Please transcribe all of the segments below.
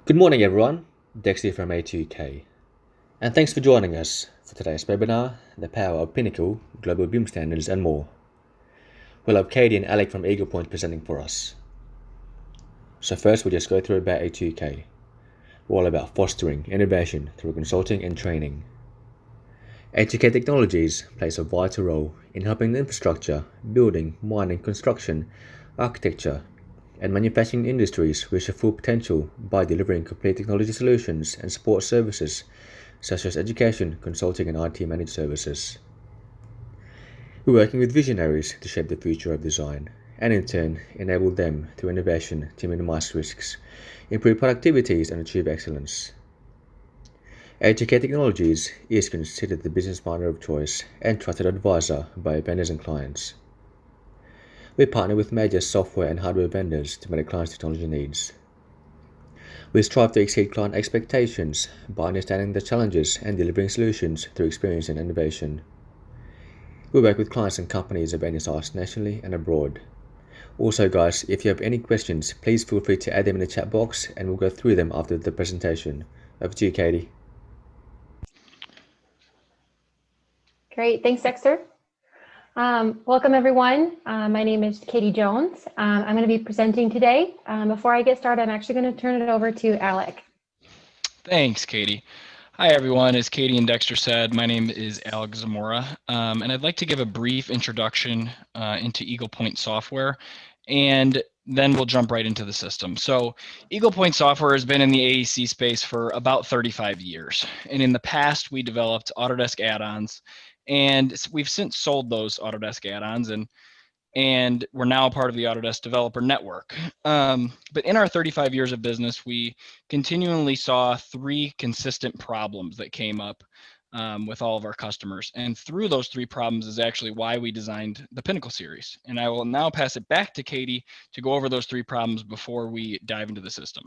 Good morning, everyone. Dex here from A2K, and thanks for joining us for today's webinar, The Power of Pinnacle, Global BIM Standards and more. We'll have Katie and Alec from Eaglepoint presenting for us. So first we'll just go through about A2K. We're all about fostering innovation through consulting and training. A2K Technologies plays a vital role in helping the infrastructure, building, mining, construction, architecture, and manufacturing industries reach their full potential by delivering complete technology solutions and support services such as education, consulting, and IT managed services. We're working with visionaries to shape the future of design and in turn enable them through innovation to minimize risks, improve productivities, and achieve excellence. A2K Technologies is considered the business partner of choice and trusted advisor by vendors and clients. We partner with major software and hardware vendors to meet clients' technology needs. We strive to exceed client expectations by understanding the challenges and delivering solutions through experience and innovation. We work with clients and companies of any size nationally and abroad. Also guys, if you have any questions, please feel free to add them in the chat box and we'll go through them after the presentation. Over to you, Katie. Great, thanks Dexter. Welcome everyone. My name is Katie Jones. I'm going to be presenting today. Before I get started, I'm actually going to turn it over to Alec. Thanks, Katie. Hi everyone, as Katie and Dexter said, my name is Alec Zamora, and I'd like to give a brief introduction into Eaglepoint software, and then we'll jump right into the system. So Eaglepoint software has been in the AEC space for about 35 years, and in the past we developed Autodesk add-ons, and we've since sold those Autodesk add-ons, and we're now a part of the Autodesk Developer Network. But in our 35 years of business, we continually saw three consistent problems that came up with all of our customers. And through those three problems is actually why we designed the Pinnacle Series. And I will now pass it back to Katie to go over those three problems before we dive into the system.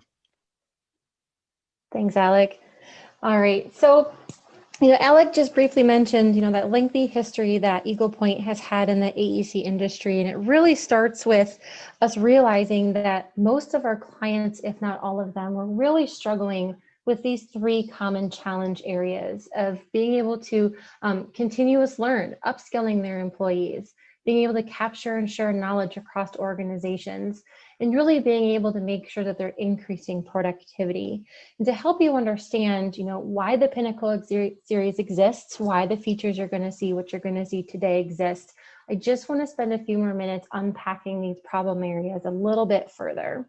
Thanks, Alec. All right, so Alec just briefly mentioned, that lengthy history that Eaglepoint has had in the AEC industry, and it really starts with us realizing that most of our clients, if not all of them, were really struggling with these three common challenge areas of being able to continuous learn, upskilling their employees, being able to capture and share knowledge across organizations, and really being able to make sure that they're increasing productivity. And to help you understand, why the Pinnacle Series exists, why the features you're going to see, what you're going to see today exist, I just want to spend a few more minutes unpacking these problem areas a little bit further.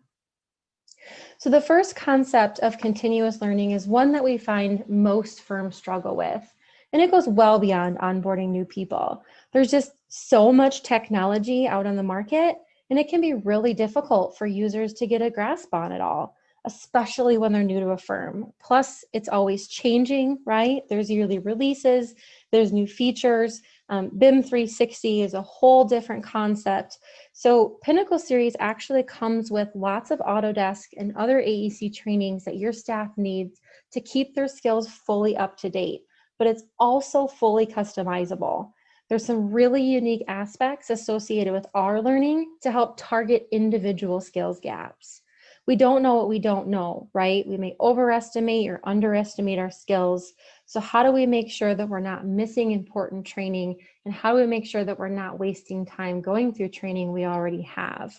So the first concept of continuous learning is one that we find most firms struggle with, and it goes well beyond onboarding new people. There's just so much technology out on the market, and it can be really difficult for users to get a grasp on it all, especially when they're new to a firm. Plus, it's always changing, right? There's yearly releases, there's new features. BIM 360 is a whole different concept. So Pinnacle Series actually comes with lots of Autodesk and other AEC trainings that your staff needs to keep their skills fully up to date, but it's also fully customizable. There's some really unique aspects associated with our learning to help target individual skills gaps. We don't know what we don't know, right? We may overestimate or underestimate our skills. So how do we make sure that we're not missing important training? And how do we make sure that we're not wasting time going through training we already have?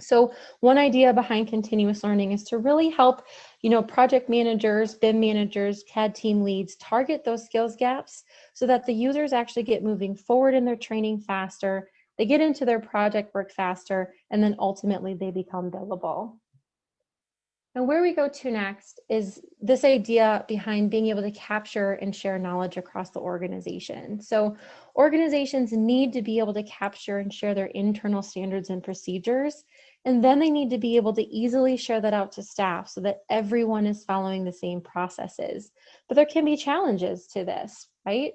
So one idea behind continuous learning is to really help, project managers, BIM managers, CAD team leads target those skills gaps so that the users actually get moving forward in their training faster, they get into their project work faster, and then ultimately they become billable. And where we go to next is this idea behind being able to capture and share knowledge across the organization. So organizations need to be able to capture and share their internal standards and procedures, and then they need to be able to easily share that out to staff so that everyone is following the same processes. But there can be challenges to this, right?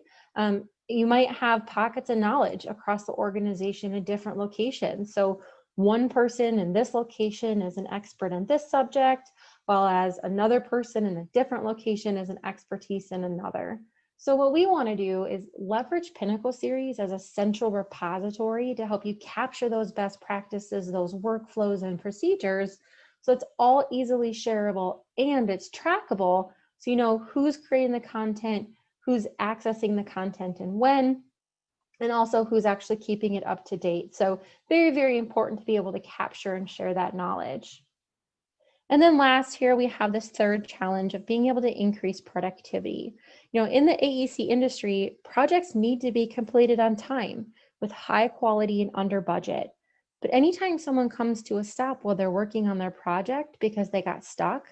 You might have pockets of knowledge across the organization in different locations. So one person in this location is an expert in this subject, while as another person in a different location is an expertise in another. So what we want to do is leverage Pinnacle Series as a central repository to help you capture those best practices, those workflows and procedures, So it's all easily shareable and it's trackable. So you know who's creating the content, who's accessing the content and when, and also who's actually keeping it up to date. So very, very important to be able to capture and share that knowledge. And then last here, we have this third challenge of being able to increase productivity. You know, in the AEC industry, projects need to be completed on time with high quality and under budget. But anytime someone comes to a stop while they're working on their project because they got stuck,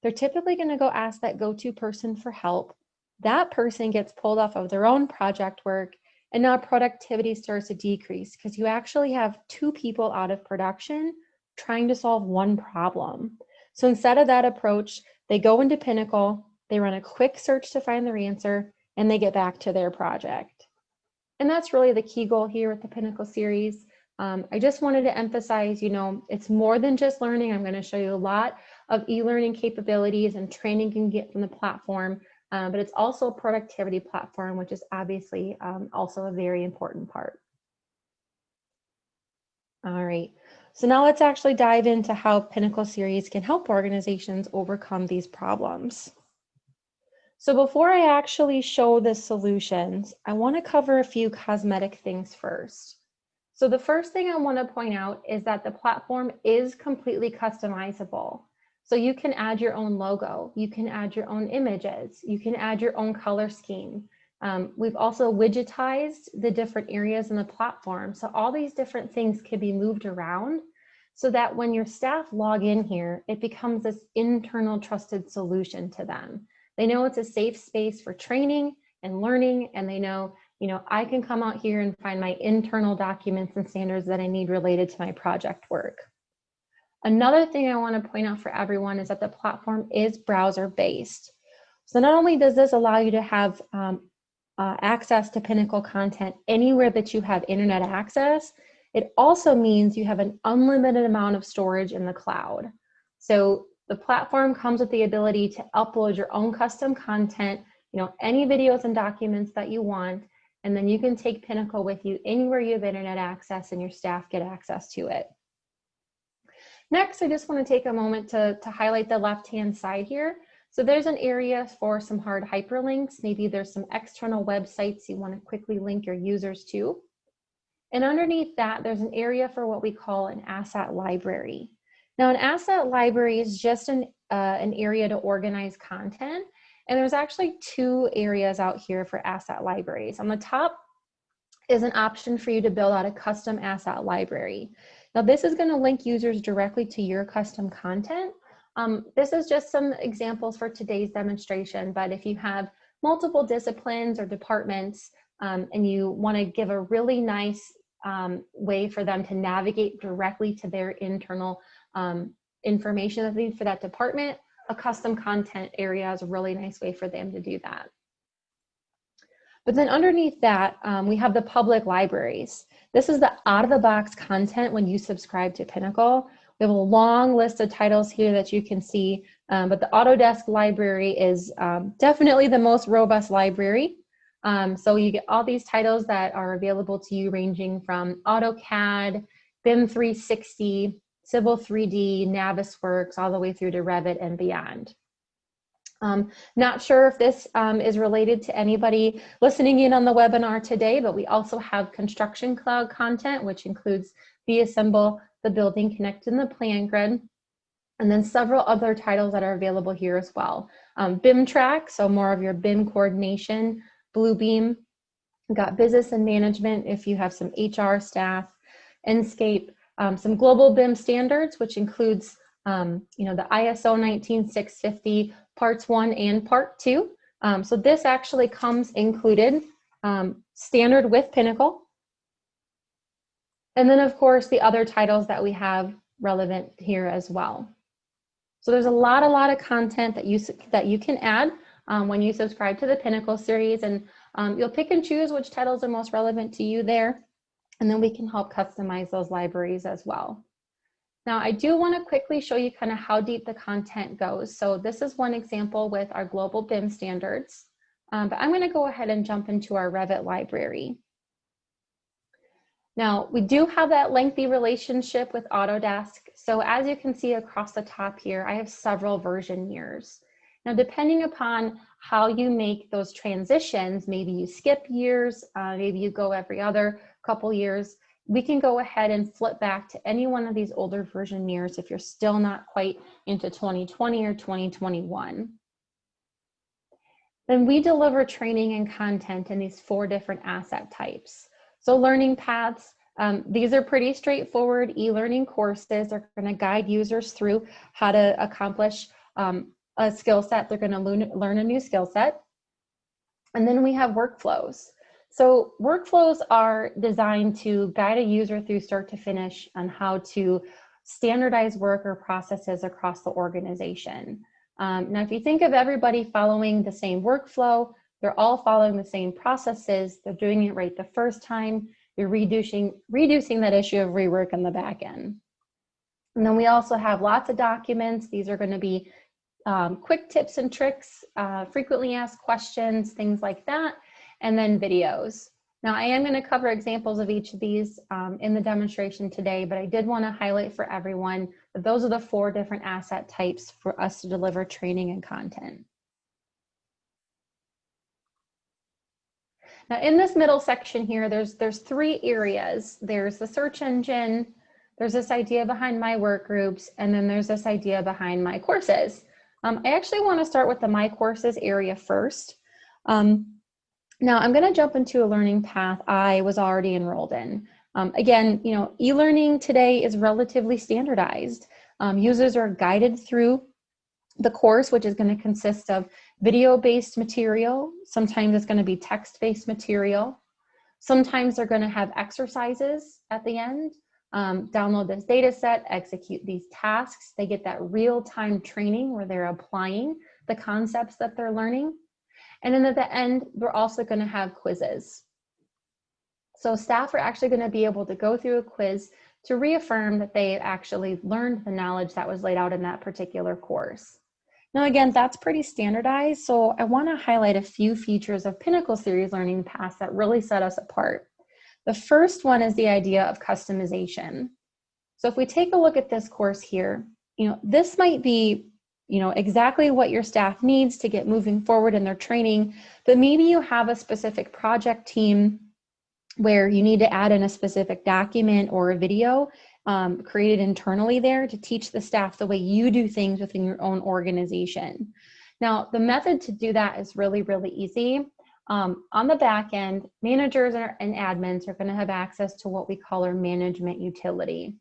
they're typically going to go ask that go-to person for help. That person gets pulled off of their own project work, and now productivity starts to decrease because you actually have two people out of production trying to solve one problem. So instead of that approach, they go into Pinnacle, they run a quick search to find their answer, and they get back to their project. And that's really the key goal here with the Pinnacle series. I just wanted to emphasize, you know, it's more than just learning. I'm going to show you a lot of e-learning capabilities and training you can get from the platform, but it's also a productivity platform, which is obviously also a very important part. All right. So now let's actually dive into how Pinnacle series can help organizations overcome these problems. So before I actually show the solutions, I want to cover a few cosmetic things first. So the first thing I want to point out is that the platform is completely customizable. So you can add your own logo, you can add your own images, you can add your own color scheme. We've also widgetized the different areas in the platform. So all these different things can be moved around so that when your staff log in here, it becomes this internal trusted solution to them. They know it's a safe space for training and learning, and they know, you know, I can come out here and find my internal documents and standards that I need related to my project work. Another thing I want to point out for everyone is that the platform is browser-based. So not only does this allow you to have access to Pinnacle content anywhere that you have internet access, it also means you have an unlimited amount of storage in the cloud. So the platform comes with the ability to upload your own custom content, you know, any videos and documents that you want, and then you can take Pinnacle with you anywhere you have internet access and your staff get access to it. Next, I just want to take a moment to highlight the left-hand side here. So there's an area for some hard hyperlinks. Maybe there's some external websites you want to quickly link your users to. And underneath that, there's an area for what we call an asset library. Now, an asset library is just an area to organize content. And there's actually two areas out here for asset libraries. On the top is an option for you to build out a custom asset library. Now, this is going to link users directly to your custom content. This is just some examples for today's demonstration, but if you have multiple disciplines or departments and you want to give a really nice way for them to navigate directly to their internal information that they need for that department, a custom content area is a really nice way for them to do that. But then underneath that, we have the public libraries. This is the out-of-the-box content when you subscribe to Pinnacle. We have a long list of titles here that you can see, but the Autodesk library is definitely the most robust library. So you get all these titles that are available to you ranging from AutoCAD, BIM 360, Civil 3D, Navisworks, all the way through to Revit and beyond. Not sure if this is related to anybody listening in on the webinar today, but we also have Construction Cloud content, which includes the Assemble, the Building Connected, and the Plan Grid, and then several other titles that are available here as well. BIM Track, so more of your BIM coordination, Bluebeam, got Business and Management if you have some HR staff, Enscape, some global BIM standards, which includes you know, the ISO 19650 parts 1 and part 2. So this actually comes included standard with Pinnacle. And then of course the other titles that we have relevant here as well. So there's a lot of content that you can add when you subscribe to the Pinnacle series, and you'll pick and choose which titles are most relevant to you there, and then we can help customize those libraries as well. Now, I do want to quickly show you kind of how deep the content goes. So this is one example with our global BIM standards, but I'm going to go ahead and jump into our Revit library. Now, we do have that lengthy relationship with Autodesk. So as you can see across the top here, I have several version years. Now, depending upon how you make those transitions, maybe you skip years, maybe you go every other couple years, we can go ahead and flip back to any one of these older version years if you're still not quite into 2020 or 2021. Then we deliver training and content in these 4 different asset types. So learning paths, these are pretty straightforward e-learning courses. They're going to guide users through how to accomplish a skill set. They're going to learn a new skill set. And then we have workflows. So workflows are designed to guide a user through start to finish on how to standardize work or processes across the organization. Now, if you think of everybody following the same workflow, they're all following the same processes, they're doing it right the first time, you're reducing that issue of rework in the back end. And then we also have lots of documents. These are going to be quick tips and tricks, frequently asked questions, things like that, and then videos. Now, I am going to cover examples of each of these in the demonstration today, but I did want to highlight for everyone that those are the 4 different asset types for us to deliver training and content. Now, in this middle section here, there's 3 areas. There's the search engine, there's this idea behind my work groups, and then there's this idea behind my courses. I actually want to start with the my courses area first. Now I'm going to jump into a learning path I was already enrolled in. Again, e-learning today is relatively standardized. Users are guided through the course, which is going to consist of video-based material. Sometimes it's going to be text-based material. Sometimes they're going to have exercises at the end. Download this data set, execute these tasks. They get that real-time training where they're applying the concepts that they're learning. And then at the end, we're also going to have quizzes. So staff are actually going to be able to go through a quiz to reaffirm that they actually learned the knowledge that was laid out in that particular course. Now, again, that's pretty standardized. So I want to highlight a few features of Pinnacle Series learning paths that really set us apart. The first one is the idea of customization. So if we take a look at this course here, this might be exactly what your staff needs to get moving forward in their training, but maybe you have a specific project team where you need to add in a specific document or a video created internally there to teach the staff the way you do things within your own organization. Now, the method to do that is really, really easy. On the back end, managers and admins are going to have access to what we call our management utility.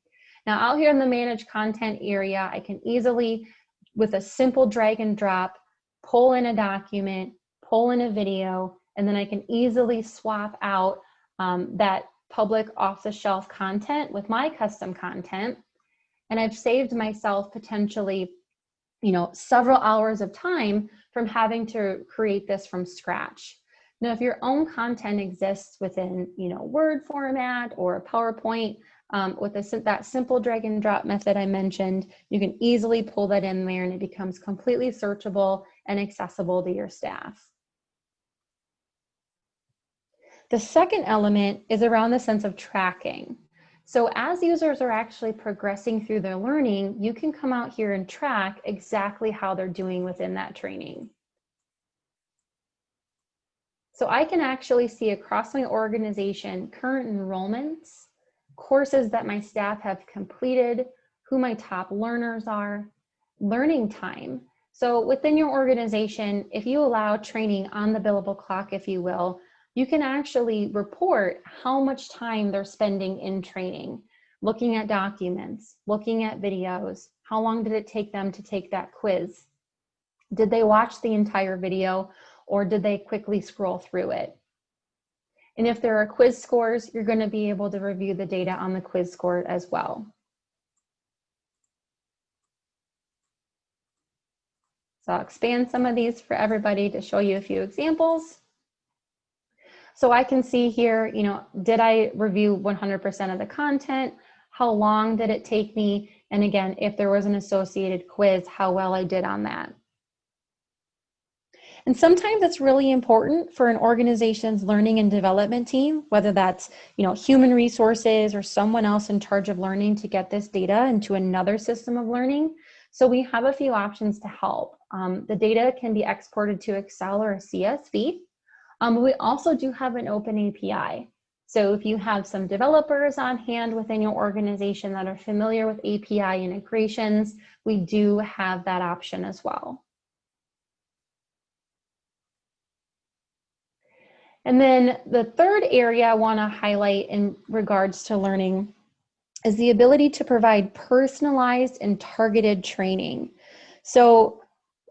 Now, out here in the manage content area, I can easily, with a simple drag and drop, pull in a document, pull in a video, and then I can easily swap out that public off-the-shelf content with my custom content. And I've saved myself potentially, several hours of time from having to create this from scratch. Now, if your own content exists within, Word format or a PowerPoint, with that simple drag and drop method I mentioned, you can easily pull that in there and it becomes completely searchable and accessible to your staff. The second element is around the sense of tracking. So as users are actually progressing through their learning, you can come out here and track exactly how they're doing within that training. So I can actually see across my organization current enrollments, courses that my staff have completed, who my top learners are, learning time. So within your organization, if you allow training on the billable clock, if you will, you can actually report how much time they're spending in training, looking at documents, looking at videos. How long did it take them to take that quiz? Did they watch the entire video or did they quickly scroll through it? And if there are quiz scores, you're going to be able to review the data on the quiz score as well. So I'll expand some of these for everybody to show you a few examples. So I can see here, did I review 100% of the content? How long did it take me? And again, if there was an associated quiz, how well I did on that. And sometimes it's really important for an organization's learning and development team, whether that's, human resources or someone else in charge of learning, to get this data into another system of learning. So we have a few options to help. The data can be exported to Excel or a CSV. We also do have an open API. So if you have some developers on hand within your organization that are familiar with API integrations, we do have that option as well. And then the third area I want to highlight in regards to learning is the ability to provide personalized and targeted training. So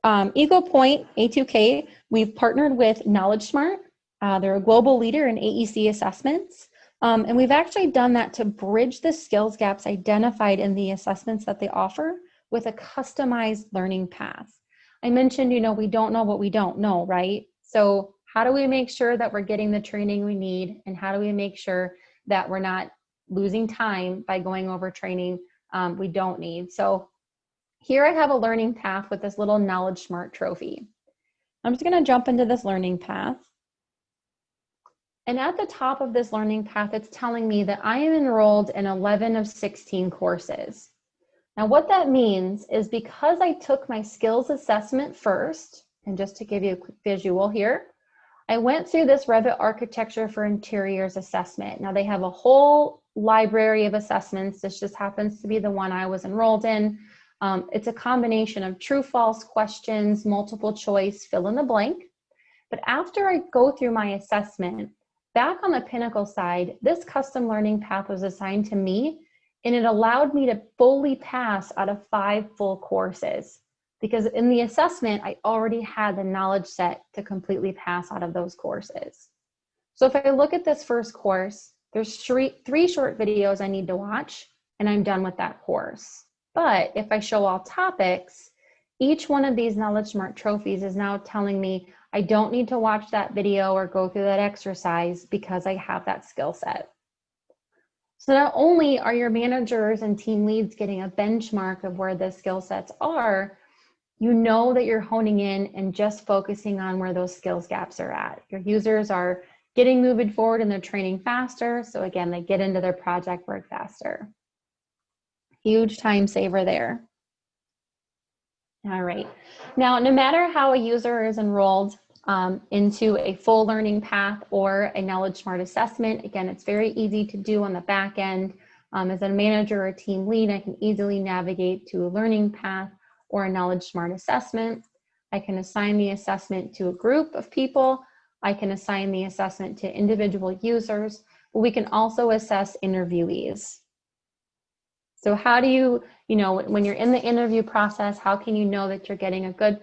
Eaglepoint, A2K, we've partnered with KnowledgeSmart. They're a global leader in AEC assessments. And we've actually done that to bridge the skills gaps identified in the assessments that they offer with a customized learning path. I mentioned, we don't know what we don't know, right? So how do we make sure that we're getting the training we need? And how do we make sure that we're not losing time by going over training we don't need? So here I have a learning path with this little KnowledgeSmart trophy. I'm just going to jump into this learning path. And at the top of this learning path, it's telling me that I am enrolled in 11 of 16 courses. Now, what that means is because I took my skills assessment first, and just to give you a quick visual here, I went through this Revit Architecture for Interiors assessment. Now, they have a whole library of assessments. This just happens to be the one I was enrolled in. It's a combination of true-false questions, multiple choice, fill in the blank. But after I go through my assessment, back on the Pinnacle side, this custom learning path was assigned to me, and it allowed me to fully pass out of 5 full courses. Because in the assessment, I already had the knowledge set to completely pass out of those courses. So if I look at this first course, there's 3 short videos I need to watch, and I'm done with that course. But if I show all topics, each one of these KnowledgeSmart trophies is now telling me I don't need to watch that video or go through that exercise because I have that skill set. So not only are your managers and team leads getting a benchmark of where the skill sets are, you know that you're honing in and just focusing on where those skills gaps are at. Your users are getting moving forward in their training faster. So again, they get into their project work faster. Huge time saver there. All right. Now, no matter how a user is enrolled into a full learning path or a KnowledgeSmart assessment, again, it's very easy to do on the back end. As a manager or team lead, I can easily navigate to a learning path or a KnowledgeSmart assessment. I can assign the assessment to a group of people. I can assign the assessment to individual users, but we can also assess interviewees. So how do you, when you're in the interview process, how can you know that you're getting a good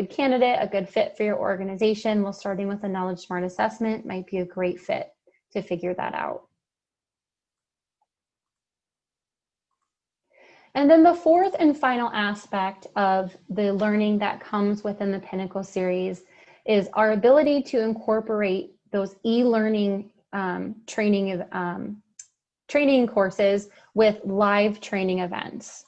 candidate, a good fit for your organization? Well, starting with a KnowledgeSmart assessment might be a great fit to figure that out. And then the fourth and final aspect of the learning that comes within the Pinnacle series is our ability to incorporate those e-learning training courses with live training events.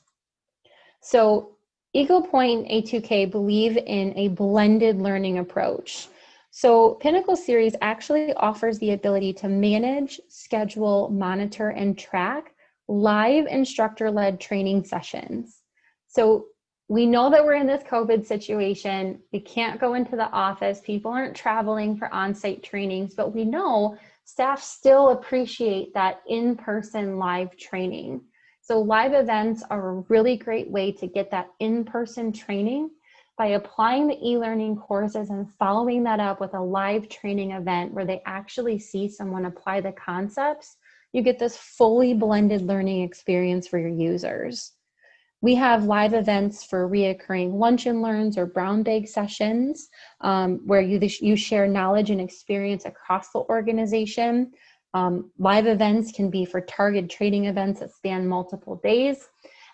So Eaglepoint and A2K believe in a blended learning approach. So Pinnacle Series actually offers the ability to manage, schedule, monitor, and track live instructor-led training sessions. So we know that we're in this COVID situation. We can't go into the office. People aren't traveling for on-site trainings, but we know staff still appreciate that in-person live training. So live events are a really great way to get that in-person training by applying the e-learning courses and following that up with a live training event where they actually see someone apply the concepts. You get this fully blended learning experience for your users. We have live events for reoccurring lunch and learns or brown bag sessions where you share knowledge and experience across the organization. Live events can be for targeted training events that span multiple days.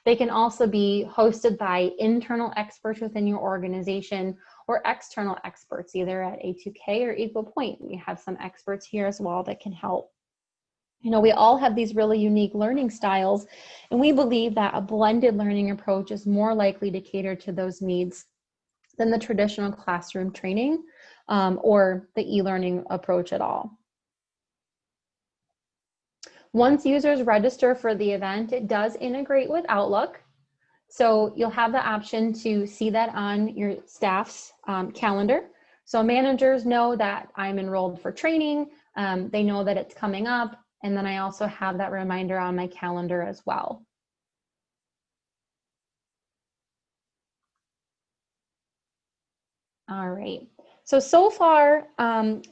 They can also be hosted by internal experts within your organization or external experts, either at A2K or Eaglepoint. We have some experts here as well that can help. We all have these really unique learning styles, and we believe that a blended learning approach is more likely to cater to those needs than the traditional classroom training or the e-learning approach at all. Once users register for the event, it does integrate with Outlook. So you'll have the option to see that on your staff's calendar. So managers know that I'm enrolled for training. They know that it's coming up. And then I also have that reminder on my calendar as well. All right. So far,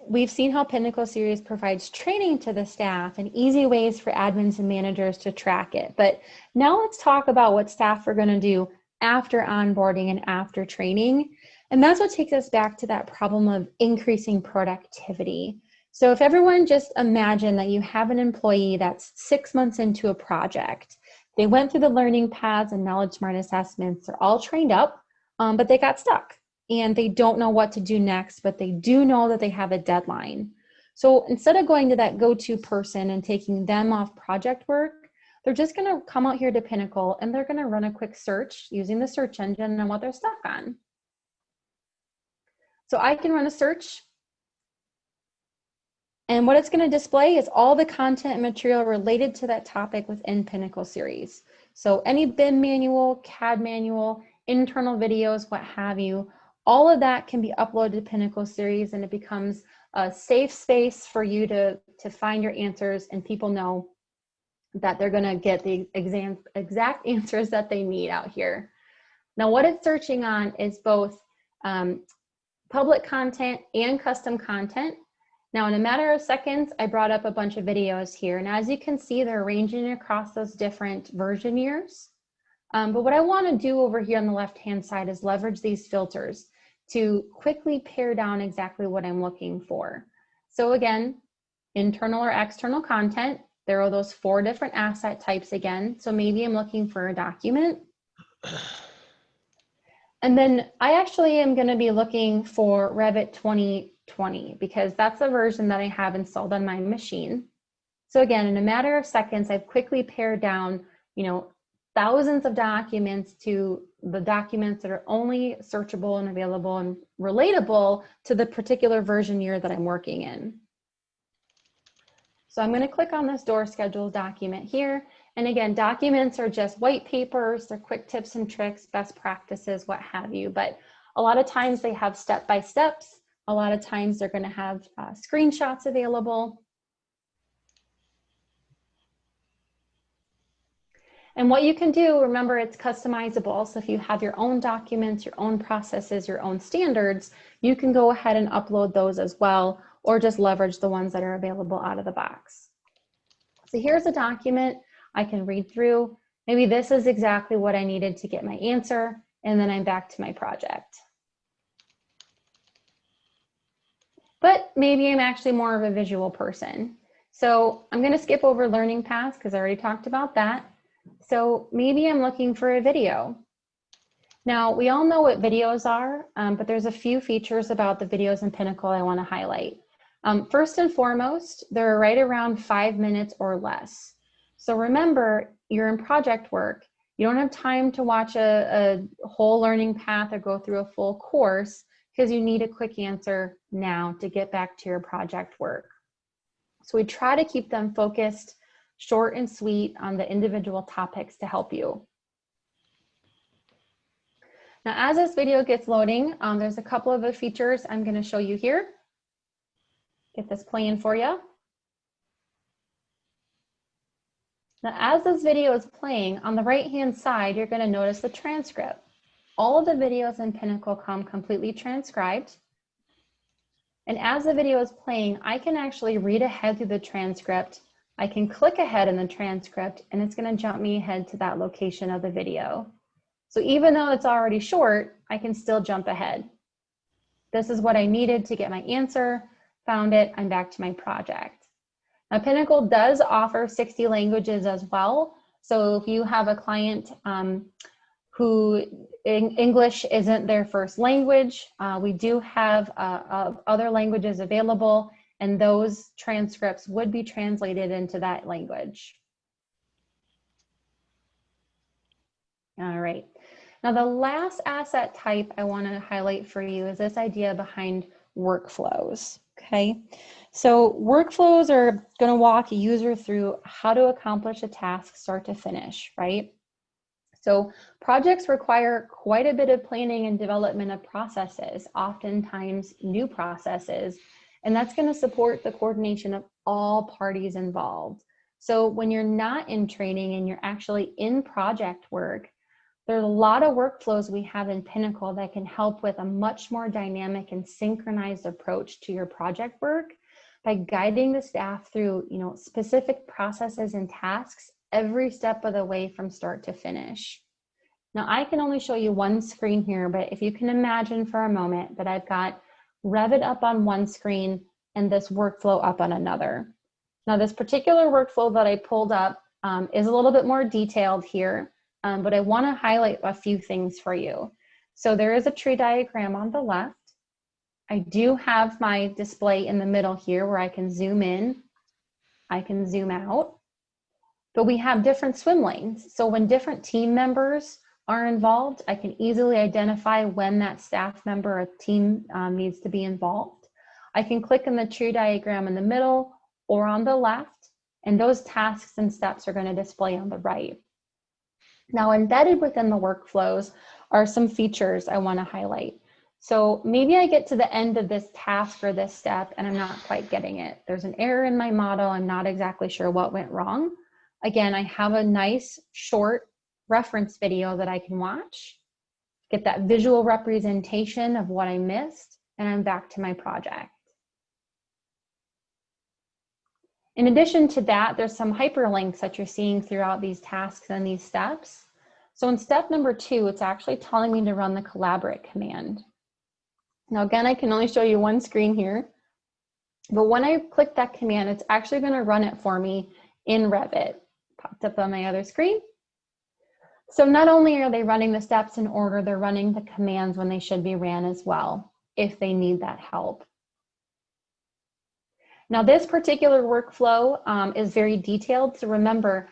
we've seen how Pinnacle Series provides training to the staff and easy ways for admins and managers to track it. But now let's talk about what staff are going to do after onboarding and after training. And that's what takes us back to that problem of increasing productivity. So if everyone just imagine that you have an employee that's 6 months into a project, they went through the learning paths and knowledge smart assessments, they're all trained up, but they got stuck. And they don't know what to do next, but they do know that they have a deadline. So instead of going to that go-to person and taking them off project work, they're just going to come out here to Pinnacle and they're going to run a quick search using the search engine and what they're stuck on. So I can run a search, and what it's going to display is all the content and material related to that topic within Pinnacle Series. So any BIM manual, CAD manual, internal videos, what have you, all of that can be uploaded to Pinnacle Series, and it becomes a safe space for you to find your answers, and people know that they're going to get the exact answers that they need out here. Now, what it's searching on is both public content and custom content. Now, in a matter of seconds, I brought up a bunch of videos here, and as you can see, they're ranging across those different version years. But what I want to do over here on the left-hand side is leverage these filters to quickly pare down exactly what I'm looking for. So again, internal or external content, there are those 4 different asset types again. So maybe I'm looking for a document. And then I actually am going to be looking for Revit 2020 because that's the version that I have installed on my machine. So again, in a matter of seconds, I've quickly pared down, thousands of documents to the documents that are only searchable and available and relatable to the particular version year that I'm working in. So I'm going to click on this door schedule document here. And again, documents are just white papers, they're quick tips and tricks, best practices, what have you. But a lot of times they have step-by-steps. A lot of times they're going to have screenshots available. And what you can do, remember, it's customizable. So if you have your own documents, your own processes, your own standards, you can go ahead and upload those as well, or just leverage the ones that are available out of the box. So here's a document I can read through. Maybe this is exactly what I needed to get my answer, and then I'm back to my project. But maybe I'm actually more of a visual person. So I'm going to skip over learning paths because I already talked about that. So maybe I'm looking for a video. Now, we all know what videos are, but there's a few features about the videos in Pinnacle I want to highlight. First and foremost, they're right around 5 minutes or less. So remember, you're in project work. You don't have time to watch a whole learning path or go through a full course because you need a quick answer now to get back to your project work. So we try to keep them focused, short and sweet on the individual topics to help you. Now, as this video gets loading, there's a couple of the features I'm going to show you here. Get this playing for you. Now, as this video is playing, on the right-hand side, you're going to notice the transcript. All of the videos in Pinnacle come completely transcribed. And as the video is playing, I can actually read ahead through the transcript. I can click ahead in the transcript, and it's going to jump me ahead to that location of the video. So even though it's already short, I can still jump ahead. This is what I needed to get my answer. Found it, I'm back to my project. Now, Pinnacle does offer 60 languages as well. So if you have a client who English isn't their first language, we do have other languages available, and those transcripts would be translated into that language. All right. Now, the last asset type I want to highlight for you is this idea behind workflows, okay? So workflows are going to walk a user through how to accomplish a task start to finish, right? So projects require quite a bit of planning and development of processes, oftentimes new processes, and that's going to support the coordination of all parties involved. So when you're not in training and you're actually in project work, there's a lot of workflows we have in Pinnacle that can help with a much more dynamic and synchronized approach to your project work by guiding the staff through, specific processes and tasks every step of the way from start to finish. Now, I can only show you one screen here, but if you can imagine for a moment that I've got Revit up on one screen and this workflow up on another. Now, this particular workflow that I pulled up is a little bit more detailed here, but I want to highlight a few things for you. So there is a tree diagram on the left. I do have my display in the middle here where I can zoom in, I can zoom out, but we have different swim lanes. So when different team members are involved, I can easily identify when that staff member or team needs to be involved. I can click in the tree diagram in the middle or on the left, and those tasks and steps are going to display on the right. Now, embedded within the workflows are some features I want to highlight. So maybe I get to the end of this task or this step and I'm not quite getting it. There's an error in my model. I'm not exactly sure what went wrong. Again, I have a nice short reference video that I can watch, get that visual representation of what I missed, and I'm back to my project. In addition to that, there's some hyperlinks that you're seeing throughout these tasks and these steps. So in step number 2, it's actually telling me to run the collaborate command. Now again, I can only show you one screen here, but when I click that command, it's actually going to run it for me in Revit. Popped up on my other screen. So not only are they running the steps in order, they're running the commands when they should be ran as well, if they need that help. Now this particular workflow is very detailed, so remember,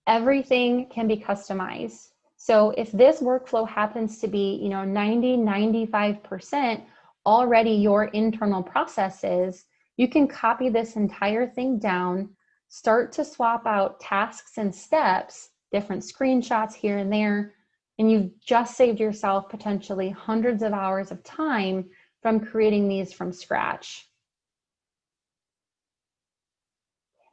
everything can be customized. So if this workflow happens to be, 90–95% already your internal processes, you can copy this entire thing down, start to swap out tasks and steps, different screenshots here and there, and you've just saved yourself potentially hundreds of hours of time from creating these from scratch.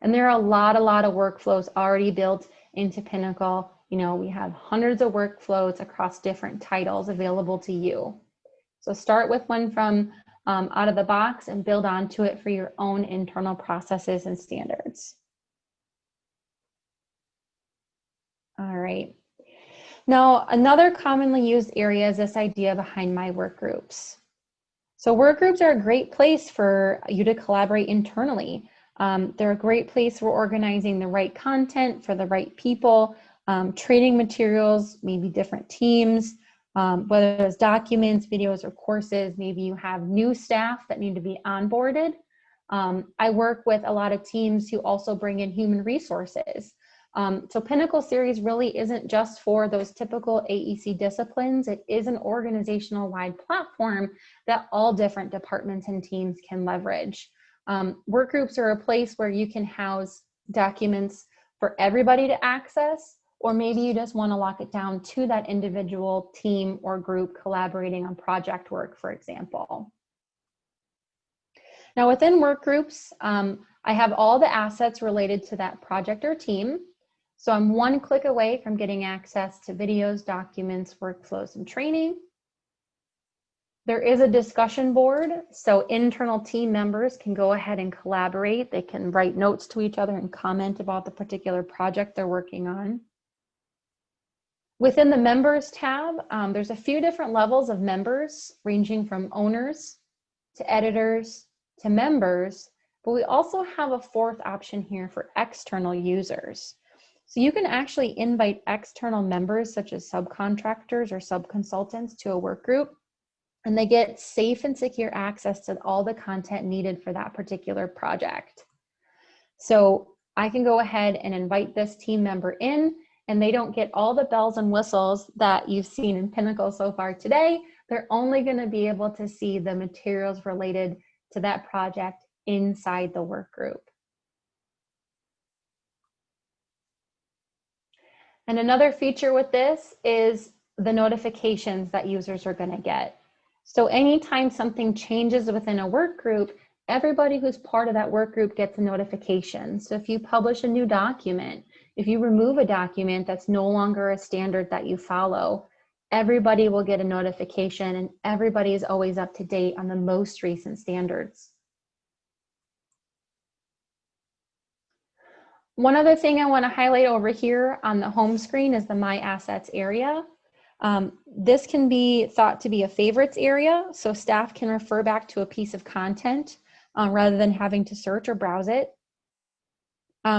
And there are a lot of workflows already built into Pinnacle. We have hundreds of workflows across different titles available to you. So start with one from out of the box and build onto it for your own internal processes and standards. All right. Now, another commonly used area is this idea behind my work groups. So work groups are a great place for you to collaborate internally. They're a great place for organizing the right content for the right people, training materials, maybe different teams, whether it's documents, videos, or courses. Maybe you have new staff that need to be onboarded. I work with a lot of teams who also bring in human resources. So Pinnacle Series really isn't just for those typical AEC disciplines. It is an organizational-wide platform that all different departments and teams can leverage. Work groups are a place where you can house documents for everybody to access, or maybe you just want to lock it down to that individual team or group collaborating on project work, for example. Now within work groups, I have all the assets related to that project or team. So I'm one click away from getting access to videos, documents, workflows, and training. There is a discussion board, so internal team members can go ahead and collaborate. They can write notes to each other and comment about the particular project they're working on. Within the members tab, there's a few different levels of members, ranging from owners to editors to members, but we also have a fourth option here for external users. So you can actually invite external members such as subcontractors or subconsultants to a work group, and they get safe and secure access to all the content needed for that particular project. So I can go ahead and invite this team member in, and they don't get all the bells and whistles that you've seen in Pinnacle so far today. They're only going to be able to see the materials related to that project inside the work group. And another feature with this is the notifications that users are going to get. So anytime something changes within a work group, everybody who's part of that work group gets a notification. So if you publish a new document, if you remove a document that's no longer a standard that you follow, everybody will get a notification, and everybody is always up to date on the most recent standards. One other thing I want to highlight over here on the home screen is the My Assets area. This can be thought to be a favorites area, so staff can refer back to a piece of content rather than having to search or browse it.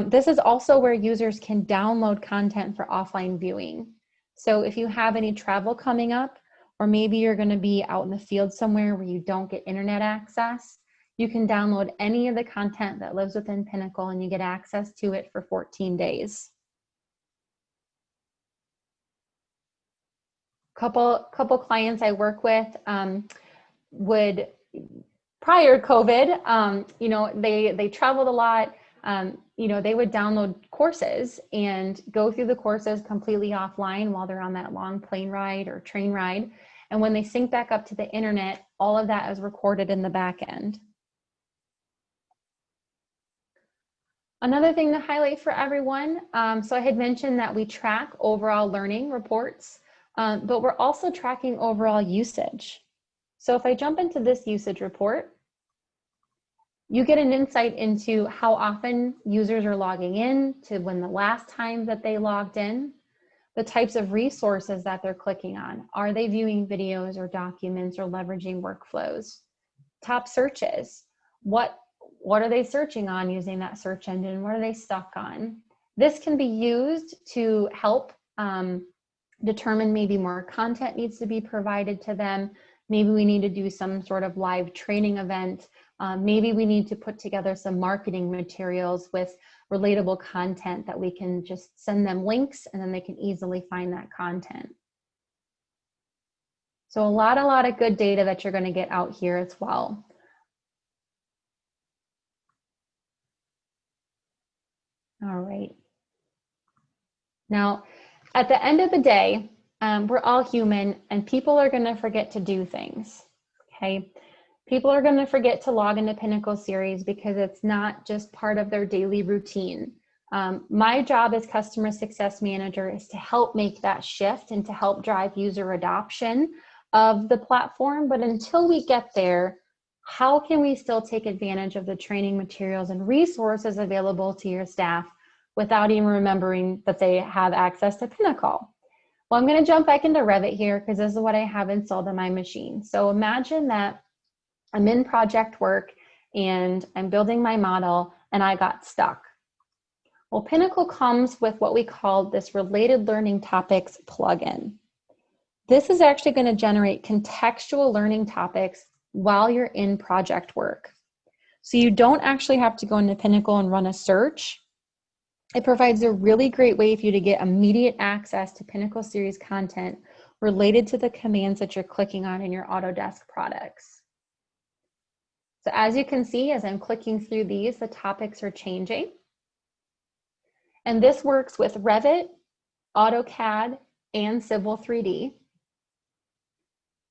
This is also where users can download content for offline viewing. So if you have any travel coming up, or maybe you're going to be out in the field somewhere where you don't get internet access, you can download any of the content that lives within Pinnacle and you get access to it for 14 days. Couple clients I work with would, prior COVID, you know, they traveled a lot. You know, they would download courses and go through the courses completely offline while they're on that long plane ride or train ride. And when they sync back up to the internet, all of that is recorded in the back end. Another thing to highlight for everyone, so I had mentioned that we track overall learning reports, but we're also tracking overall usage. So if I jump into this usage report, you get an insight into how often users are logging in, to when the last time that they logged in, the types of resources that they're clicking on. Are they viewing videos or documents or leveraging workflows? Top searches. What are they searching on using that search engine? What are they stuck on? This can be used to help determine maybe more content needs to be provided to them. Maybe we need to do some sort of live training event. Maybe we need to put together some marketing materials with relatable content that we can just send them links and then they can easily find that content. So a lot of good data that you're going to get out here as well. All right. Now, at the end of the day, we're all human and people are going to forget to do things. Okay. People are going to forget to log into Pinnacle Series because it's not just part of their daily routine. My job as customer success manager is to help make that shift and to help drive user adoption of the platform. But until we get there, how can we still take advantage of the training materials and resources available to your staff without even remembering that they have access to Pinnacle? Well, I'm going to jump back into Revit here because this is what I have installed on my machine. So imagine that I'm in project work and I'm building my model and I got stuck. Well, Pinnacle comes with what we call this related learning topics plugin. This is actually going to generate contextual learning topics while you're in project work. So you don't actually have to go into Pinnacle and run a search. It provides a really great way for you to get immediate access to Pinnacle Series content related to the commands that you're clicking on in your Autodesk products. So as you can see, as I'm clicking through these, the topics are changing. And this works with Revit, AutoCAD, and Civil 3D.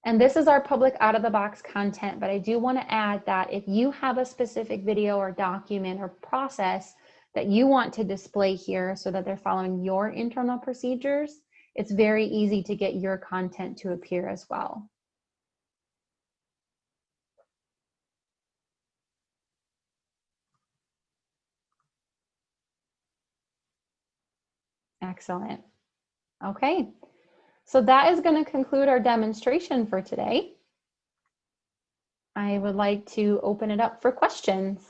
And this is our public out-of-the-box content, but I do want to add that if you have a specific video or document or process that you want to display here so that they're following your internal procedures, it's very easy to get your content to appear as well. Excellent. Okay, so that is going to conclude our demonstration for today. I would like to open it up for questions.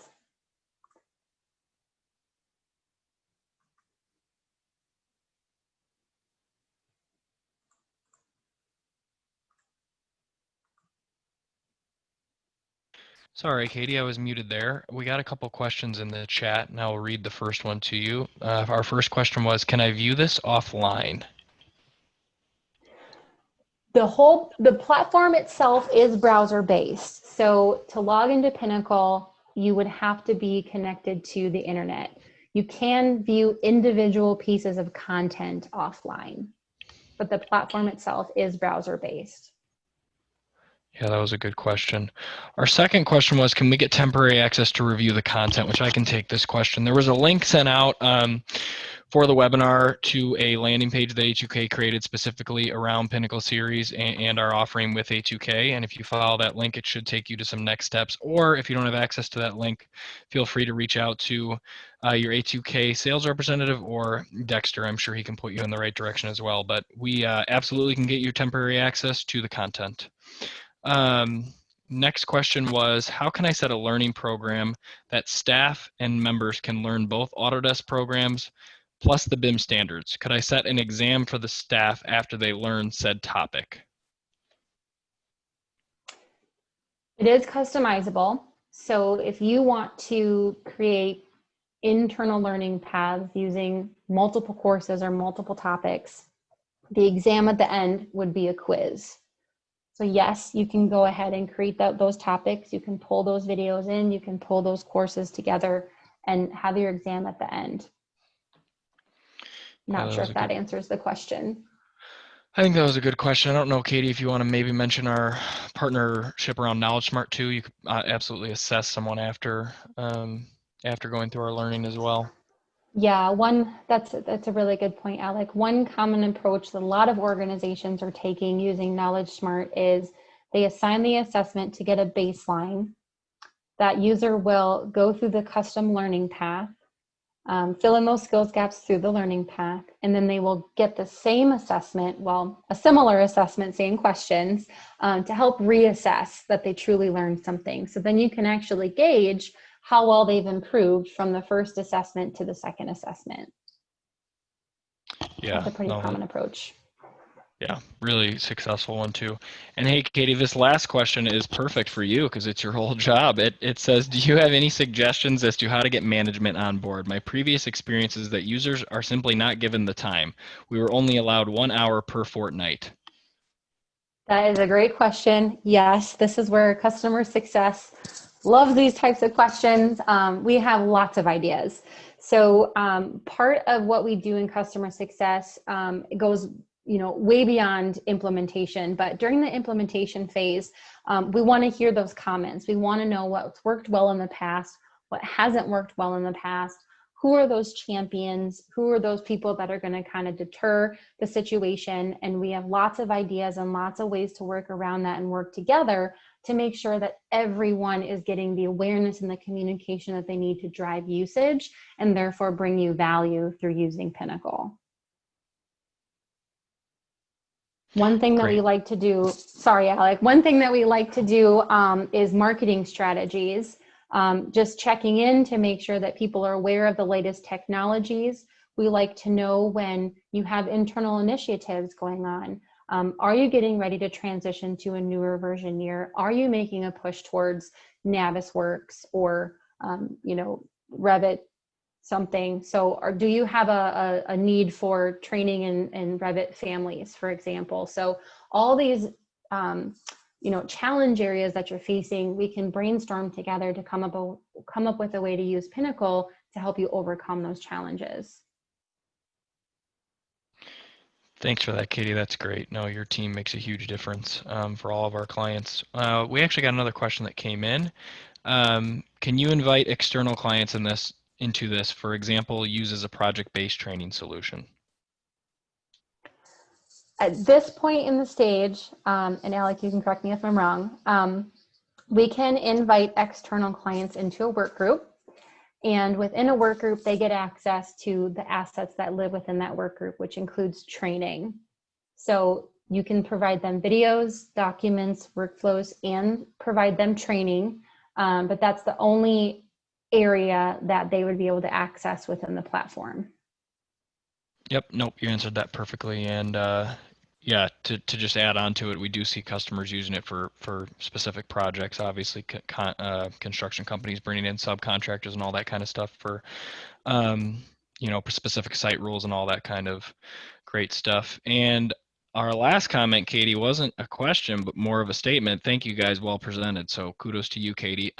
Sorry, Katie, I was muted there. We got a couple questions in the chat, and I'll read the first one to you. Our first question was, can I view this offline? The platform itself is browser based. So to log into Pinnacle, you would have to be connected to the internet. You can view individual pieces of content offline, but the platform itself is browser based. Yeah, that was a good question. Our second question was, can we get temporary access to review the content, which I can take this question. There was a link sent out for the webinar to a landing page that A2K created specifically around Pinnacle Series and our offering with A2K. And if you follow that link, it should take you to some next steps. Or if you don't have access to that link, feel free to reach out to your A2K sales representative or Dexter. I'm sure he can put you in the right direction as well. But we absolutely can get you temporary access to the content. Next question was, how can I set a learning program that staff and members can learn both Autodesk programs plus the BIM standards? Could I set an exam for the staff after they learn said topic? It is customizable. So if you want to create internal learning paths using multiple courses or multiple topics, the exam at the end would be a quiz. So yes, you can go ahead and create those topics. You can pull those videos in, you can pull those courses together and have your exam at the end. Not sure if that answers the question. I think that was a good question. I don't know, Katie, if you want to maybe mention our partnership around Knowledge Smart too. You could absolutely assess someone after going through our learning as well. Yeah, that's a really good point, Alec. One common approach that a lot of organizations are taking using Knowledge Smart is they assign the assessment to get a baseline. That user will go through the custom learning path, fill in those skills gaps through the learning path, and then they will get the same assessment, well, a similar assessment, same questions, to help reassess that they truly learned something. So then you can actually gauge how well they've improved from the first assessment to the second assessment. Yeah, that's a pretty common approach. Yeah, really successful one too. And hey, Katie, this last question is perfect for you because it's your whole job. It says, do you have any suggestions as to how to get management on board? My previous experience is that users are simply not given the time. We were only allowed 1 hour per fortnight. That is a great question. Yes, this is where customer success loves these types of questions. We have lots of ideas. So part of what we do in customer success goes way beyond implementation, but during the implementation phase, we want to hear those comments. We want to know what's worked well in the past, what hasn't worked well in the past, who are those champions, who are those people that are going to kind of deter the situation. And we have lots of ideas and lots of ways to work around that and work together to make sure that everyone is getting the awareness and the communication that they need to drive usage and therefore bring you value through using Pinnacle. One thing that we like to do, sorry, Alec, one thing that we like to do is marketing strategies, just checking in to make sure that people are aware of the latest technologies. We like to know when you have internal initiatives going on. Are you getting ready to transition to a newer version year? Are you making a push towards Navisworks or, Revit something? So, or do you have a need for training in Revit families, for example? So all these, challenge areas that you're facing, we can brainstorm together to come up with a way to use Pinnacle to help you overcome those challenges. Thanks for that, Katie. That's great. No, your team makes a huge difference for all of our clients. We actually got another question that came in. Can you invite external clients into this, for example, use as a project-based training solution? At this point in the stage, and Alec, you can correct me if I'm wrong, we can invite external clients into a work group. And within a work group, they get access to the assets that live within that work group, which includes training. So you can provide them videos, documents, workflows, and provide them training. But that's the only area that they would be able to access within the platform. Yep, nope, you answered that perfectly. And yeah, to just add on to it, we do see customers using it for specific projects. Obviously, construction companies bringing in subcontractors and all that kind of stuff for, specific site rules and all that kind of great stuff. And our last comment, Katie, wasn't a question, but more of a statement. Thank you guys, well presented. So kudos to you, Katie.